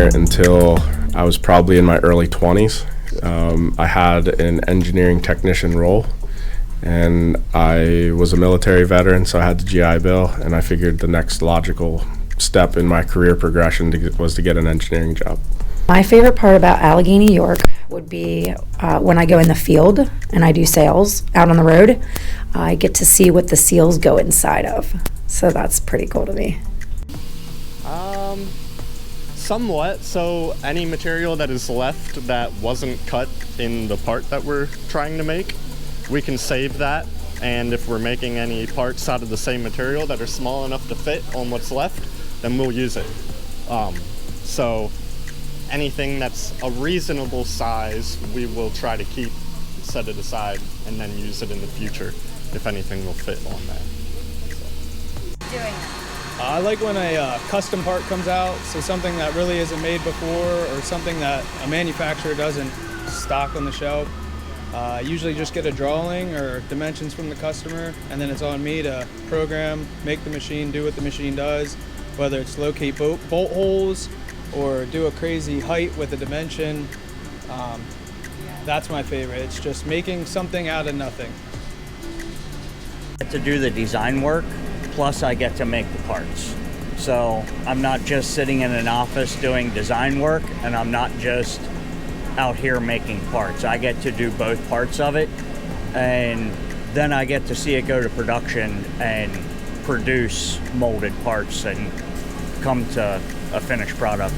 until I was probably in my early 20s. I had an engineering technician role, and I was a military veteran, so I had the GI Bill, and I figured the next logical step in my career progression was to get an engineering job. My favorite part about Allegheny, New York would be when I go in the field and I do sales out on the road. I get to see what the seals go inside of. So that's pretty cool to me. Somewhat. So any material that is left that wasn't cut in the part that we're trying to make, we can save that. And if we're making any parts out of the same material that are small enough to fit on what's left, then we'll use it. So anything that's a reasonable size, we will try to keep, set it aside, and then use it in the future if anything will fit on that. Doing I like when a custom part comes out, so something that really isn't made before or something that a manufacturer doesn't stock on the shelf. I usually just get a drawing or dimensions from the customer, and then it's on me to program, make the machine do what the machine does, whether it's locate bolt holes or do a crazy height with a dimension. That's my favorite. It's just making something out of nothing. I get to do the design work, plus I get to make the parts. So I'm not just sitting in an office doing design work, and I'm not just out here making parts. I get to do both parts of it, and then I get to see it go to production and produce molded parts and come to a finished product.